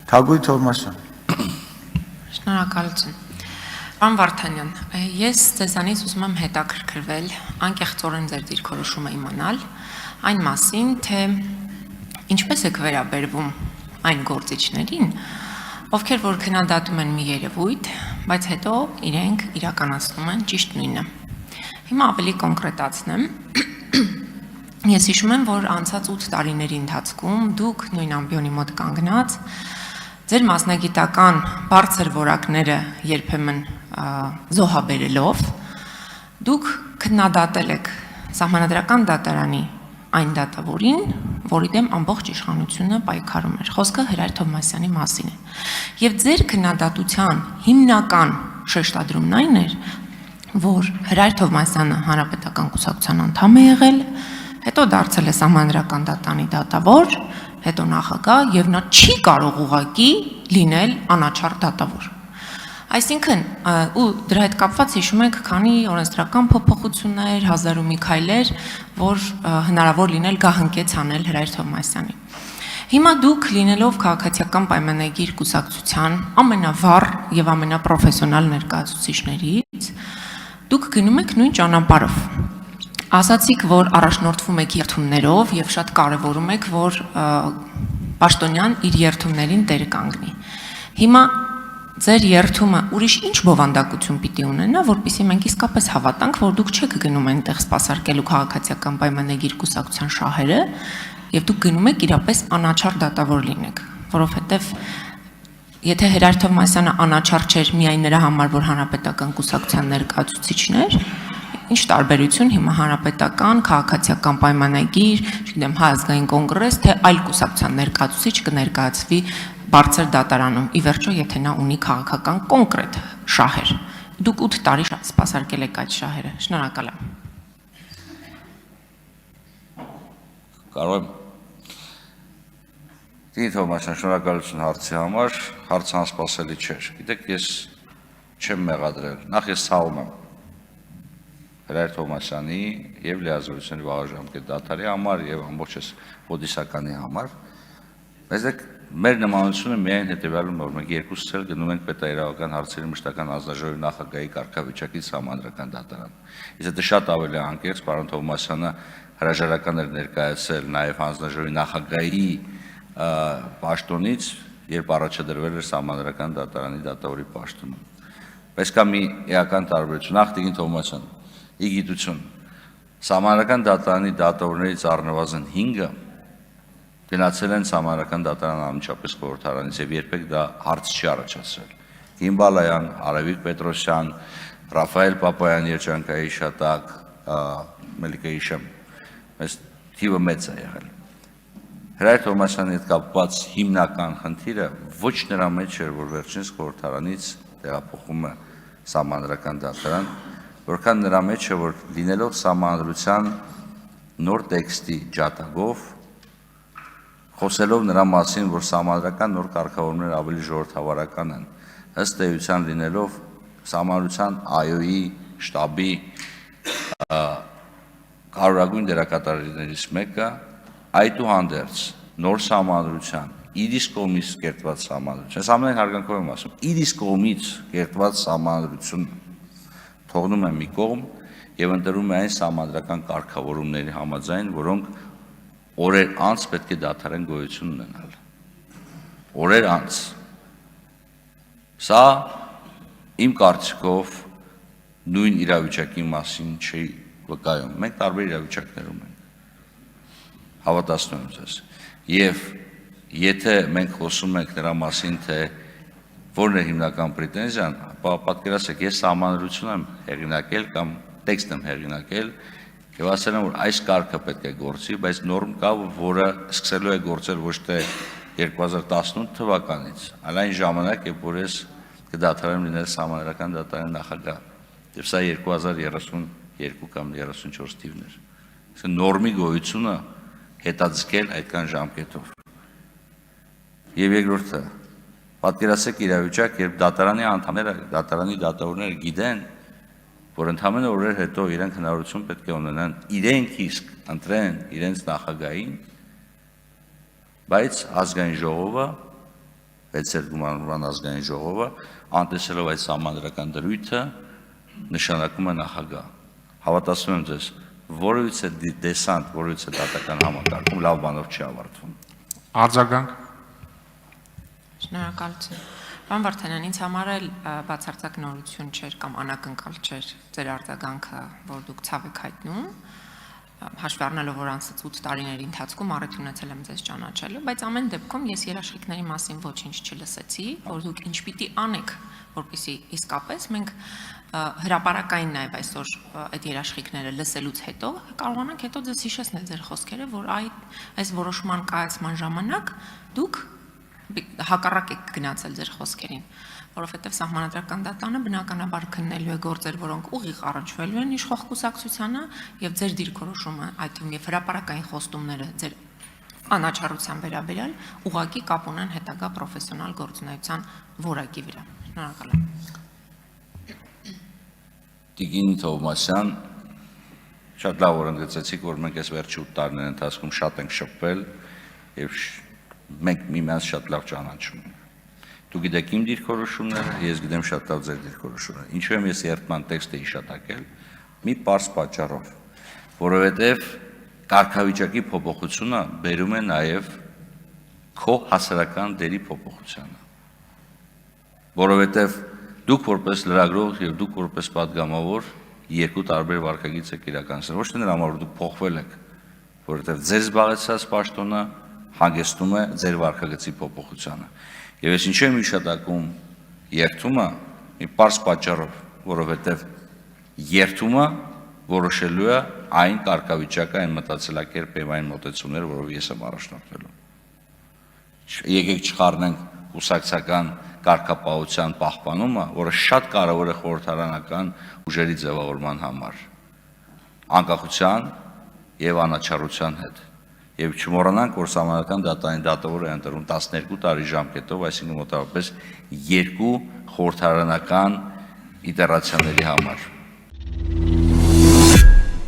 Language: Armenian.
Թագուհի Թովմասյան։ Շնորհակալություն։ Պարոն Վարդանյան, ես ձեզանից ուզում եմ հետաքրքրվել անկեղծորեն ձեր դիրքորոշումը իմանալ այն մասին, թե ինչպես եք վերաբերվում այն գործիչներին, ովքեր որ քննադատում են մի երևույթ, բայց հետո իրենք իրականացնում են ճիշտ նույնը։ Հիմա ավելի կոնկրետացնեմ։ Ես հիշում եմ, որ անցած 8 տարիների ընթացքում դուք նույն ամբիոնի մոտ կանգնած ձեր մասնագիտական բարձր որակները երբեմն զոհաբերելով դուք քննադատել եք Սահմանադրական դատարանի այն դատավորին, որի դեմ ամբողջ իշխանությունը պայքարում էր։ Խոսքը Հրայր Թովմասյանի մասին է։ Եվ ձեր քննադատության հիմնական շեշտադրումն այն էր, որ Հրայր Թովմասյանը հանրապետական կուսակցության անդամ է եղել, հետո դարձել է Սահմանադրական դատարանի դատավոր, հետո նախագահ եւ նա չի կարող ուղղակի լինել անաչառ դատավոր։ Այսինքն, ու դրա հետ կապված հիշում եք, քանի օրենսդրական փոփոխություններ, հազար ու մի քայլեր, որ հնարավոր լինել գահընկեց անել Հրայր Թովմասյանի։ Հիմա դուք լինելով քաղաքացիական պայմանագիր կուսակցության ամենավառ եւ ամենապրոֆեսիոնալ ներկայացուցիչներից, դուք գնում եք նույն ճանապարհով։ Ասացիք, որ առաջնորդվում եք երթումներով եւ շատ կարեւորում եք, որ պաշտոնյան իր երթումներին տեր կանգնի։ Հիմա ձեր երթումը ուրիշ ինչ բովանդակություն պիտի ունենա, որպեսզի մենք իսկապես հավատանք, որ դուք չեք գնում այնտեղ սպասարկելու քաղաքացիական պայմանագիր կուսակցության շահերը, եւ դուք գնում եք իրապես անաչառ դատավոր լինեք, որովհետեւ եթե Հրայր Թովմասյանը անաչառ չէր միայն նրա համար, որ հանրապետական կուսակցության ներկայացուցիչն էր, ինչ տարբերություն հիմա հանրապետական քաղաքացիական պայմանագիր, չգիտեմ, Հայ ազգային կոնգրես, թե այլ կուսակցության ներկայացուցիչ կներկայացվի բարձր դատարանում, ի վերջո, եթե նա ունի քաղաքական կոնկրետ շահեր։ Դուք 8 տարի սպասարկել եք այդ շահերը։ Շնորհակալ եմ։ Կարող եմ։ Տիկին Թովմասյան, շնորհակալություն հարցի համար, հարցը անսպասելի չէր։ Գիտեք, ես չեմ մեղադրել, նախ ես ցավում եմ Հրայր Թովմասյանի եւ Լիազորությունների վաղաժամկետ դատարանի համար եւ ամբողջ բոդիսականի համար։ Բայց մեր նմանությունը միայն հետեւյալում է, որ մենք երկուսս էլ գնում ենք պետաիրավական հարցերի մշտական հանձնաժողովի նախագահի կարգավիճակից Սահմանադրական դատարան։ Իսկ դա շատ ավելի անկեղծ, պարոն Թովմասյանը հրաժարական էր ներկայացել նաեւ հանձնաժողովի նախագահի պաշտոնից, երբ առաջադրվել էր Սահմանադրական դատարանի դատավորի պաշտոնում։ Բայց կա մի էական տարբերություն, նախ Տիկին Թովմասյան, ի գիտություն, Սահմանադրական դատարանի դատավորներից առնվազն 5-ը գնացել են Սահմանադրական դատարան անմիջապես խորհրդարանից եւ երբեք դա հարց չի առաջացրել։ Կին Բալայան, Արևիկ Պետրոսյան, Ռաֆայել Պապայան երջանկայի շատակ, Մելիքա Հիշամ, այս թիվը մեծ է եղել։ Հրայր Թովմասյանի հետ կապված հիմնական խնդիրը ոչ նրա մեջ էր, որ վերջինս խորհրդարանից տեղափոխում է Սահմանադրական դատարան, որքան նրա մեջ է, որ լինելով Սահմանադրության նոր տեքստի ջատագով, խոսելով նրա մասին, որ Սահմանադրական նոր կարգավորումները ավելի ժողովրդավարական են, ըստ էության լինելով Սահմանադրության ԱՅՈ-ի շտաբի կարևորագույն դերակատարներից մեկը, այդուհանդերձ նոր Սահմանադրության իր իսկ կողմից կերտված Սահմանադրություն, ես ամեն հարգանքով եմ ասում, իր իսկ կողմից կերտված Սահմանադրություն թողնում է մի կողմ եւ ընտրում է այն սահմանադրական կարգավորումների համաձայն, որոնք օրեր անց պետք է դադարեն գոյություն ունենալ։ Օրեր անց։ Սա իմ կարծիքով նույն իրավիճակի մասին չի վկայում։ Մենք տարբեր իրավիճակներում ենք։ Հավատացնում եմ ձեզ։ Եվ եթե մենք խոսում ենք նրա մասին, թե որն է հիմնական պրետենզիան, պատկերացրեք, ես Սահմանադրություն եմ հեղինակել կամ տեքստ եմ հեղինակել եւ ասել եմ, որ այս կարգը պետք է գործի, բայց նորմ կա, որը սկսելու է գործել ոչ թե 2018 թվականից, այլ այն ժամանակ, երբ որ ես կդադարեմ լինել Սահմանադրական դատարանի նախագահ։ Եվ սա 2032 կամ 34 թիվն էր։ Սա նորմի գոյությունը հետաձգել այդքան ժամկետով։ Եվ երկրորդը, պատկերացրեք իրավիճակ, երբ դատարանի անդամները, դատարանի դատավորները գիտեն, որ ընդամենը օրեր հետո իրենք հնարավորություն պետք է ունենան իրենք իսկ ընտրեն իրենց նախագահին, բայց ազգային ժողովը 6-րդ գումարման ազգային ժողովը, անտեսելով այդ սահմանադրական դրույթը, նշանակում է նախագահ։ Հավատացնում եմ ձեզ, որևիցե դեսանտ, որևիցե դատական համակարգում լավ բանով չի ավարտվում։ Արձագանք։ Շնորհակալություն։ Պարոն Վարդանյան, ինձ համար էլ բացարձակ նորություն չէր կամ անակնկալ չէր ձեր արձագանքը, որ դուք ցավ եք հայտնում, հաշվի առնելով, որ անցած 8 տարիների ընթացքում առիթ ունեցել եմ ձեզ ճանաչելու, բայց ամեն դեպքում ես երաշխիքների մասին ոչինչ չլսեցի, որ դուք ինչ պիտի անեք, որպեսզի իսկապես մենք հրապարակային նաև այսօր այդ երաշխիքները լսելուց հետո կարողանանք հետո ձեզ հիշեցնել ձեր խոսքերը, որ այս որոշման կայացման ժամանակ դուք հակառակ եք գնացել ձեր խոսքերին, որովհետև սահմանադրական դատանը բնականաբար քննելու է գործեր, որոնք ուղիղ առնչվելու են իշխող կուսակցությանը եւ ձեր դիրքորոշումը, այդ թվում եւ հրապարակային խոստումները ձեր անաչառության վերաբերյալ ուղղակի կապ ունեն հետագա պրոֆեսիոնալ գործունեության որակի վրա։ Շնորհակալ եմ։ Տիկին Թովմասյան, շատ լավ որ ընդգծեցիք, որ մենք այս վերջի 8 տարիների ընթացքում շատ ենք շփվել եւ մենք միմյանց շատ լավ ճանաչում ենք։ Դուք գիտեք իմ դիրքորոշումները, ես գիտեմ շատ լավ ձեր դիրքորոշումները։ Ինչու եմ ես երթման տեքստը հիշատակել։ Մի պարզ պատճառով, որովհետև կարգավիճակի փոփոխությունը բերում է նաև քո հասարակական դերի փոփոխությանը։ Որովհետև դուք որպես լրագրող եւ դուք որպես падգամավոր երկու տարբեր վարքագիծ եք իրականացնում։ Ոչ թե նրա համար որ դուք փոխվել եք, որովհետև ձեր զբաղեցած պաշտոնը հանգեցնում է ձեր վարքագծի փոփոխությանը։ Եվ ես ինչու եմ հիշատակում երթումը, մի պարզ պատճառով, որովհետև երթումը որոշելու է այն կարգավիճակը, այն մտածելակերպը եւ այն մոտեցումները, որով ես եմ առաջնորդվելու։ Եկեք չխառնենք կուսակցական կարգապահության պահպանումը, որը շատ կարևոր է խորհրդարանական ուժերի ձևավորման համար, անկախության եւ անաչառության հետ։ Եվ չմոռանանք, որ սահմանադրական դատարանի դատավոր է ընտրում 12 տարի ժամկետով, այսինքն մոտավորապես 2 խորհրդարանական իտերացիաների համար։